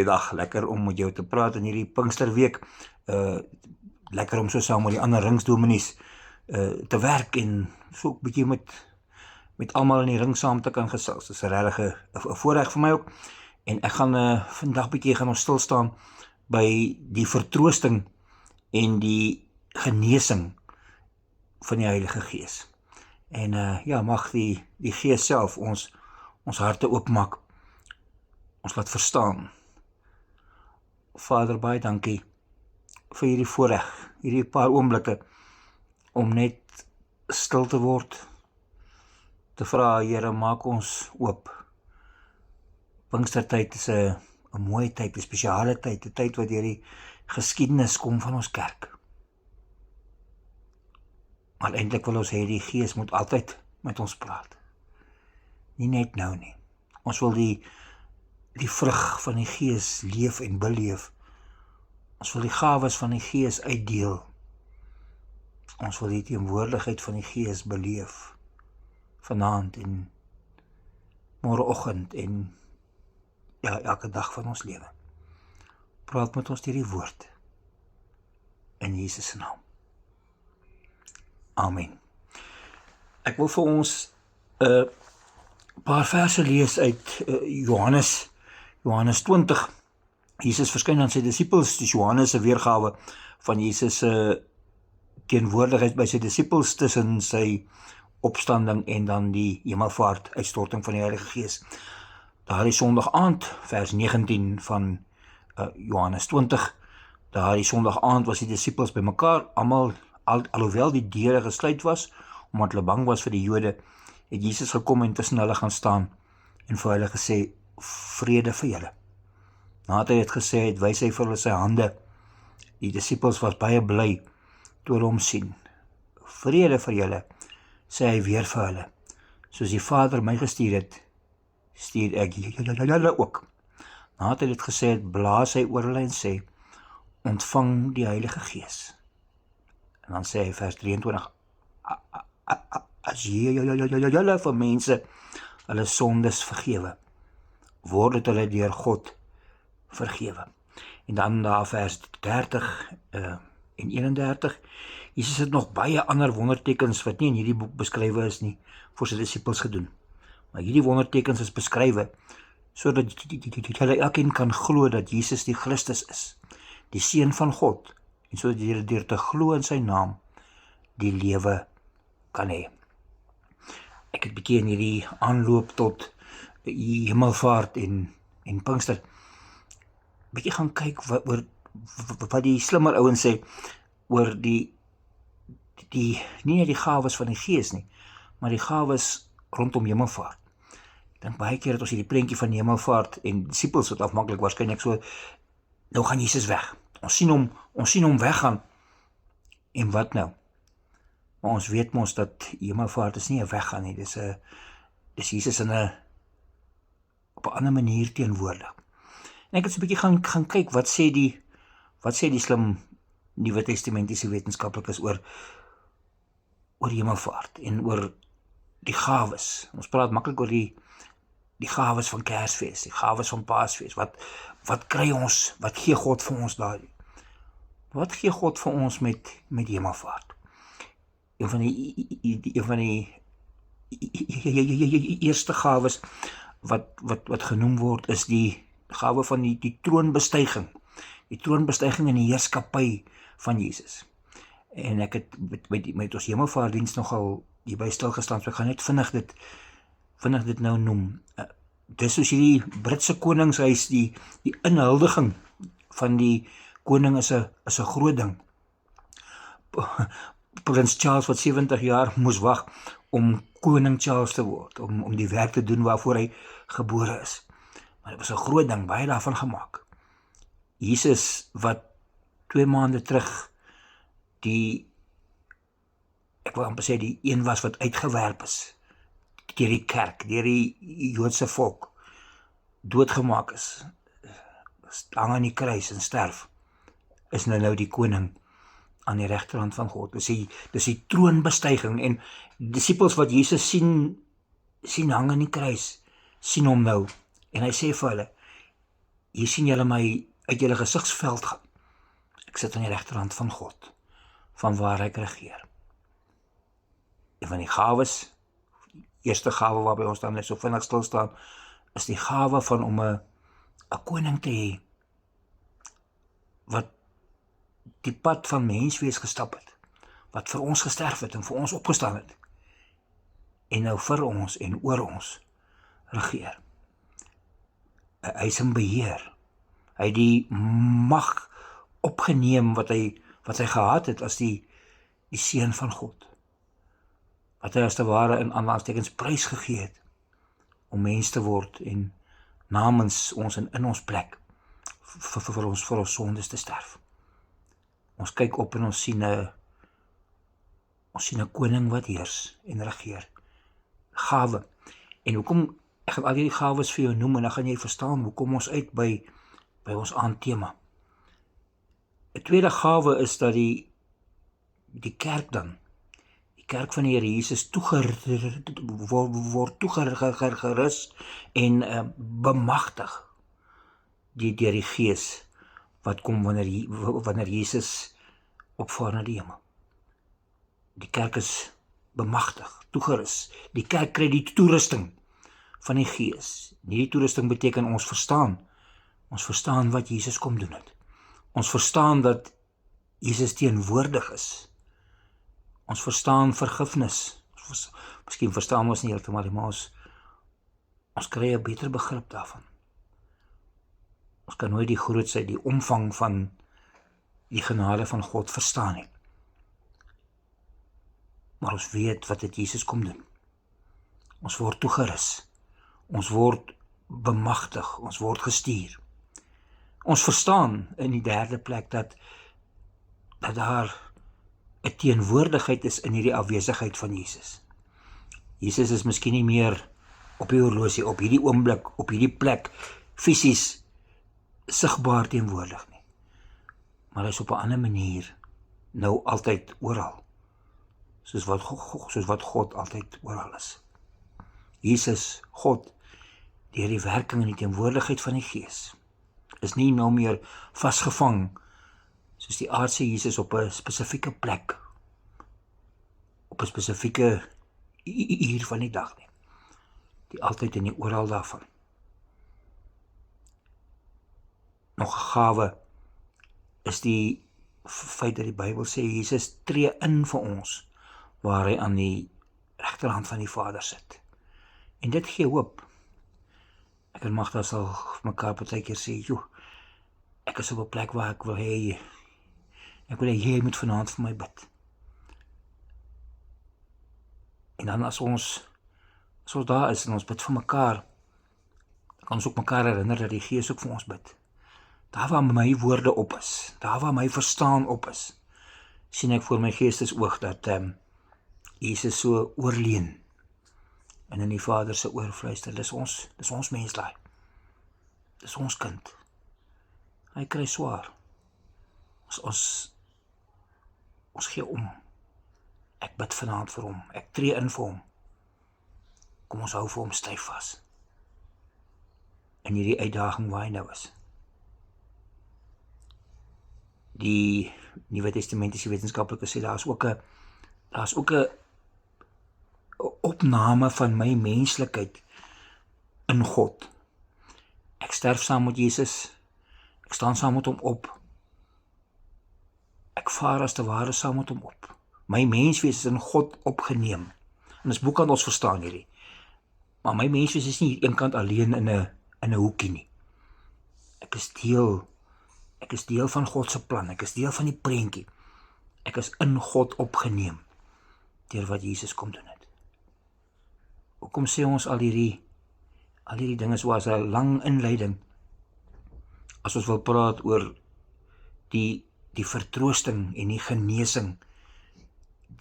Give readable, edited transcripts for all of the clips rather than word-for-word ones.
Goeiedag, lekker om met jou te praat in hierdie Pinksterweek. Lekker om so saam met die ander ringsdominees te werk en so 'n bietjie met almal in die ring saam te kan gesels. Dit is 'n regtig 'n voorreg vir my ook. En ek gaan vandag bietjie gaan ons stil staan by die vertroosting en die genesing van die Heilige Gees. En mag die Gees self ons harte oopmaak. Ons laat verstaan. Vader, baie dankie vir hierdie voorreg, hierdie paar oomblikke om net stil te word, te vra, Here, maak ons oop. Pinkstertyd is 'n mooi tyd, 'n spesiale tyd, 'n tyd wat deur die geskiedenis kom van ons kerk. Maar eintlik wil ons hê die Gees moet altyd met ons praat. Nie net nou nie. Ons wil die vrug van die Gees leef en beleef. Ons wil die gawes van die Gees uitdeel. Ons wil die teenwoordigheid van die Gees beleef. Vanaand en môreoggend en elke dag van ons lewe. Praat met ons deur die woord. In Jesus se naam. Amen. Ek wil vir ons 'n paar verse lees uit Johannes 20. Jesus verskyn aan sy disippels, dis Johannes se weergawe van Jesus se teenwoordigheid by sy disippels tussen sy opstanding en dan die hemelvaart, uitstorting van die Heilige Gees. Daardie Sondag aand, vers 19 van Johannes 20, daardie Sondag aand was die disippels bymekaar, alhoewel die deure gesluit was, omdat hulle bang was vir die Jode, het Jesus gekom en tussen hulle gaan staan en vir hulle gesê, vrede vir julle. Nadat hy het gesê, het wys hy vir hulle sy hande. Die disippels was baie bly toe hulle hom sien. Vrede vir julle, sê hy weer vir hulle. Soos die Vader my gestuur het, stuur ek julle ook. Nadat hy dit gesê het, blaas hy oor hulle en sê, ontvang die Heilige Gees. En dan sê hy vers 23, as julle vir mense hulle sondes vergewe, word dit hulle deur God vergewe. En dan daar vers 30 en 31, Jesus het nog baie ander wondertekens wat nie in hierdie boek beskrywe is nie, vir sy disippels gedoen. Maar hierdie wondertekens is beskrywe, sodat julle elkeen kan glo dat Jesus die Christus is, die Seun van God, en sodat julle deur te glo in sy naam, die lewe kan hê. Ek het bietjie in hierdie aanloop tot die hemelvaart en Pinkster bietjie gaan kyk wat die slimmer ouens sê oor nie net die gawes van die Gees nie, maar die gawes rondom hemelvaart. Ek dink baie keer dat ons hierdie prentjie van hemelvaart en disippels wat afmaklik waarskynlik so, nou gaan Jesus weg. Ons sien hom weggaan. En wat nou? Maar ons weet mos dat hemelvaart is nie 'n weggaan nie, dis Jesus op 'n ander manier teenwoordig. En ek het so 'n bietjie gaan kyk, wat sê die slim Nuwe Testamentiese wetenskaplikes oor hemelvaart en oor die gawes. Ons praat maklik oor die gawes van Kersfees, die gawes van Paasfees. Wat kry ons? Wat gee God vir ons daar? Wat gee God vir ons met hemelvaart? Een van die eerste gawes wat genoem word is die gawe van die troonbestuiging. Die troonbestuiging en die heerskappy van Jesus. En ek het met ons hemelvaartdiens nogal hierby stilgestaan, so ek gaan net vinnig dit nou noem. Dis soos hierdie Britse koningshuis, die inhuldiging van die koning is 'n groot ding. Prins Charles wat 70 jaar moes wag om koning Charles te word, om die werk te doen waarvoor hy gebore is. Maar dit was 'n groot ding, baie daarvan gemaak. Jesus wat 2 maande terug ek wil amper sê die een was wat uitgewerp is deur die kerk, deur die Joodse volk, doodgemaak is, hang aan die kruis en sterf, is nou die koning aan die regterhand van God. Dis die troonbestuiging, en disippels wat Jesus sien hang aan die kruis, sien hom nou, en hy sê vir hulle, hier sien julle my uit julle gesigsveld gaan. Ek sit aan die regterhand van God, van waar ek regeer. En van die gawes, eerste gawe waarby ons dan net so vinnig stil staan, is die gawe van om 'n koning te hê, wat die pad van menswees gestap het, wat vir ons gesterf het en vir ons opgestaan het, en nou vir ons en oor ons regeer. Hy is in beheer. Hy het die mag opgeneem wat hy gehad het as die seun van God. Wat hy as te ware in aanhalingstekens prys gegee het om mens te word en namens ons en in ons plek vir ons sondes te sterf. Ons kyk op en ons sien 'n koning wat heers en regeer. Gawe. En hoekom, ek gaan al hierdie gawes vir jou noem en dan gaan jy verstaan hoekom ons uit by ons aandthema. 'n Tweede gawe is dat die kerk dan, die kerk van die Here Jesus word toegerus en bemagtig deur die Gees wat kom wanneer Jesus opvaar na die hemel. Die kerk is bemagtig, toegerus. Die kerk kry die toerusting van die Gees. Nie die toerusting beteken ons verstaan wat Jesus kom doen het. Ons verstaan dat Jesus teenwoordig is. Ons verstaan vergifnis. Miskien verstaan ons nie heeltemal, maar ons kry 'n beter begrip daarvan. Ons kan nooit die grootsheid, die omvang van die genade van God verstaan nie. Maar ons weet wat het Jesus kom doen. Ons word toegerus. Ons word bemagtig. Ons word gestuur. Ons verstaan in die derde plek dat daar 'n teenwoordigheid is in hierdie afwesigheid van Jesus. Jesus is miskien nie meer op die horlosie, op hierdie oomblik, op hierdie plek, fisies sigbaar teenwoordig nie. Maar hy is op 'n ander manier nou altyd oral. Soos wat God altyd oral is. Jesus, God, deur die werking en die teenwoordigheid van die Gees, is nie nou meer vasgevang soos die aardse Jesus op 'n spesifieke plek, op 'n spesifieke uur van die dag nie. Die altyd en die oral daarvan. Nog 'n gawe is die feit dat die Bybel sê Jesus tree in vir ons waar hy aan die regterhand van die Vader sit. En dit gee hoop. Ek en Magda sal mekaar partykeer sê, joh, ek is op 'n plek waar ek wil hê jy moet vanaand vir my bid. En dan as ons daar is en ons bid vir mekaar, dan kan ons ook mekaar herinner dat die Gees ook vir ons bid. Daar waar my woorde op is, daar waar my verstaan op is, sien ek voor my geestesoog dat Jesus so oorleen en in die Vader se oor fluister, dis ons menslaai. Dis ons kind. Hy kry swaar. Ons gee om. Ek bid vanaand vir hom. Ek tree in vir hom. Kom ons hou vir hom styf vas. In hierdie uitdaging waar hy nou is. Die Nuwe Testamentiese wetenskaplike sê daar's ook 'n opname van my menslikheid in God. Ek sterf saam met Jesus. Ek staan saam met hom op. Ek vaar as te ware saam met hom op. My menswees is in God opgeneem. En dis boek aan ons verstaan hierdie. Maar my menswees is nie eenkant alleen in 'n hoekie nie. Ek is deel van God se plan. Ek is deel van die prentjie. Ek is in God opgeneem deur wat Jesus kom doen het. Hoekom sê ons al hierdie dinge so as 'n lang inleiding as ons wil praat oor die vertroosting en die genesing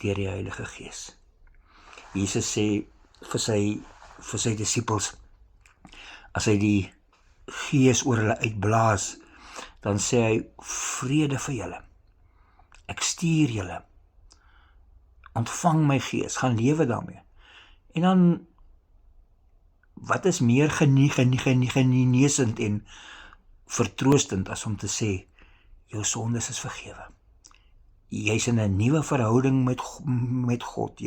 deur die Heilige Gees. Jesus sê vir sy disippels, as hy die Gees oor hulle uitblaas, dan sê hy, vrede vir julle. Ek stuur julle. Ontvang my Gees, gaan lewe daarmee. En dan, wat is meer genesend en vertroostend as om te sê, jou sondes is vergewe. Jy's in 'n nuwe verhouding met God.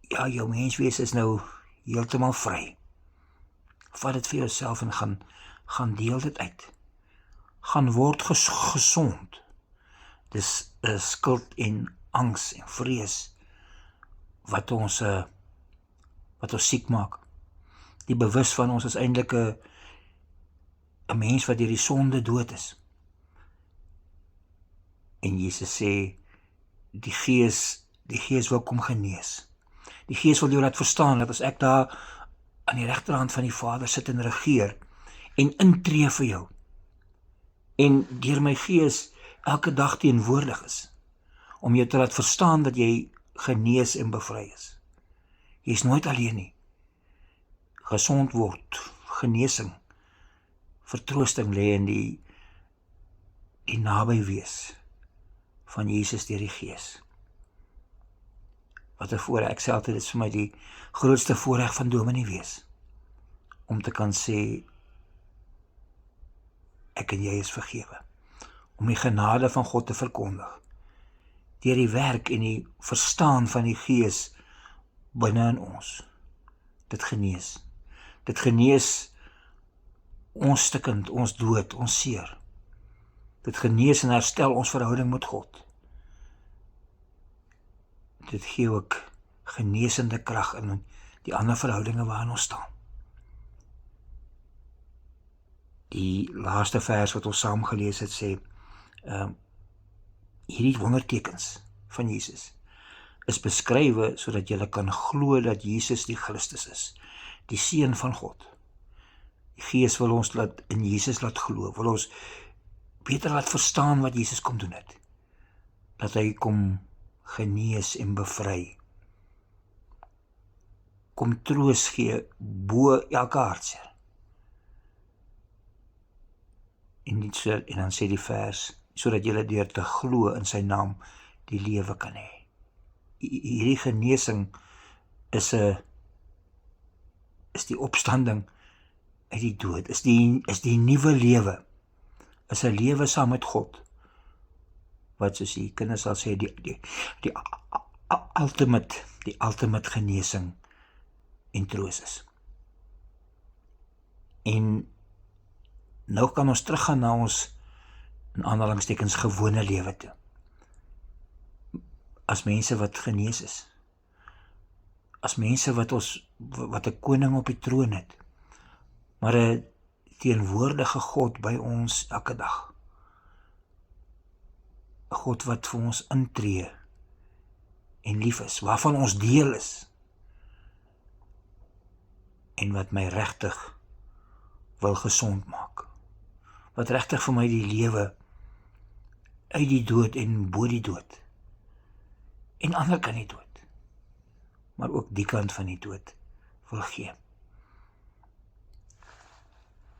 Jou menswees is nou heeltemal vry. Vat dit vir jouself en gaan deel dit uit. Gaan word gesond. Dis skuld en angs en vrees wat ons siek maak. Die bewus van ons is eintlik 'n mens wat deur die sonde dood is. En Jesus sê, die Gees wil kom genees. Die Gees wil jou laat verstaan dat as ek daar aan die regterhand van die Vader sit en regeer en intree vir jou en deur my Gees elke dag teenwoordig is om jou te laat verstaan dat jy genees en bevry is. Jy is nooit alleen nie. Gesond word, genesing, vertroosting lê in die naby wees van Jesus deur die Gees. Wat 'n voorreg, ek sê altyd, dit is vir my die grootste voorreg van dominee wees, om te kan sê, ek en jy is vergewe, om die genade van God te verkondig, deur die werk en die verstaan van die Gees binne in ons. Dit genees ons stikkend, ons dood, ons seer. Dit genees en herstel ons verhouding met God. Dit gee ook genesende krag in die ander verhoudinge waarin ons staan. Die laaste vers wat ons saam gelees het sê, hierdie wondertekens van Jesus is beskrywe sodat jy kan glo dat Jesus die Christus is, die Seun van God. Die Gees wil ons in Jesus laat glo, wil ons beter laat verstaan wat Jesus kom doen het. Dat hy kom genees en bevry. Kom troos gee bo elke hartseer. En dan sê die vers, sodat julle deur te glo in sy naam die lewe kan hê. Hierdie genesing is die opstanding uit die dood, is die nuwe lewe, is 'n lewe saam met God, wat soos die kinders sal sê, die ultimate genesing en troos is. En nou kan ons teruggaan na ons, in aanhalingstekens, gewone lewe toe. As mense wat genees is. As mense wat 'n koning op die troon het. Maar 'n teenwoordige God by ons elke dag. 'n God wat vir ons intree en lief is, waarvan ons deel is. En wat my regtig wil gesond maak. Wat regtig vir my die lewe uit die dood en bo die dood. En ander kan die dood. Maar ook die kant van die dood wil gee.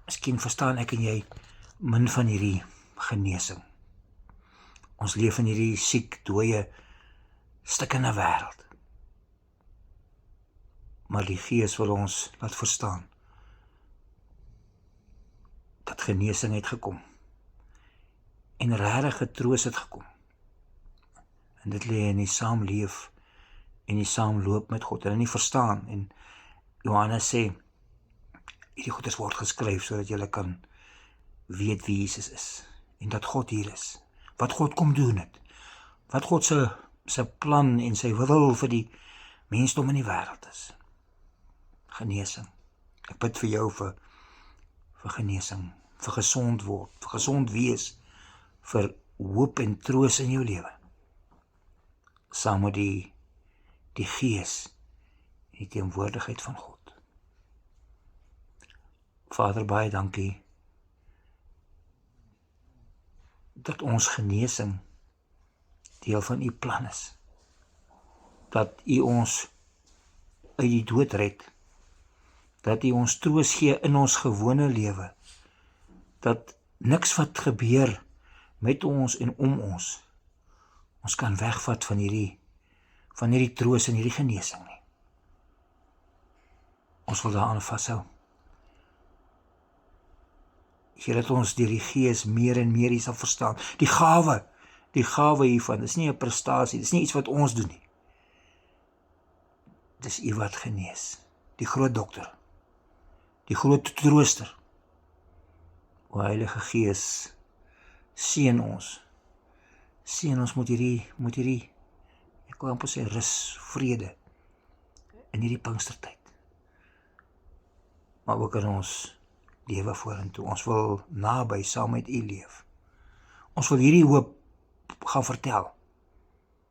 Miskien verstaan ek en jy min van hierdie genesing. Ons leef in hierdie siek, dooie, stikkende wêreld. Maar die Gees wil ons laat verstaan dat genesing het gekom. En regtig troos het gekom. En dit lê in die saamleef en die saamloop met God. Hulle nie verstaan. En Johannes sê, hierdie goeders word geskryf sodat julle kan weet wie Jesus is. En dat God hier is. Wat God kom doen het. Wat God sy plan en sy wil vir die mensdom in die wêreld is. Genesing. Ek bid vir jou vir genesing, vir gesond word, vir gesond wees, vir hoop en troos in jou lewe. Saam met die Gees en die teenwoordigheid van God. Vader, baie dankie dat ons genesing deel van u plan is. Dat u ons uit die dood red. Dat u ons troos gee in ons gewone lewe. Dat niks wat gebeur met ons en om ons kan wegvat van hierdie troos en hierdie genesing nie. Ons wil daaraan vashou. Here, dat ons deur die Gees meer en meer hier sal verstaan. Die gawe hiervan, dis nie 'n prestasie, dis nie iets wat ons doen nie. Dis U wat genees, die groot dokter, die groot trooster. O Heilige Gees, seën ons met hierdie, ek wil amper sê rus, vrede, in hierdie Pinkstertyd. Maar ook in ons lewe vorentoe. Ons wil naby saam met U leef. Ons wil hierdie hoop gaan vertel.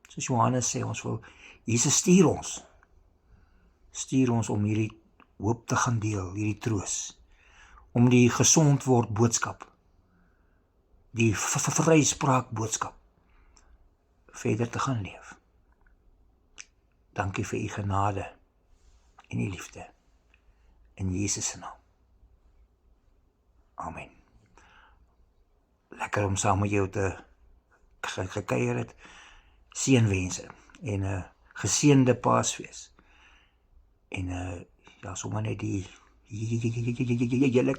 Soos Johannes sê, ons wil, Jesus stuur ons om hierdie hoop te gaan deel, hierdie troos, om die gesond word boodskap, die vryspraak boodskap, verder te gaan leef. Dankie vir U genade en U liefde. In Jesus se naam. Amen. Lekker om saam met jou te gekuier het. Seënwense en 'n geseënde Paasfees. En ja, sommer net die hele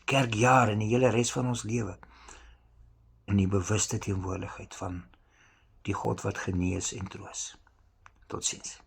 kerkjaar en die hele res van ons lewe in die bewuste teenwoordigheid van die God wat genees en troos. Totsiens.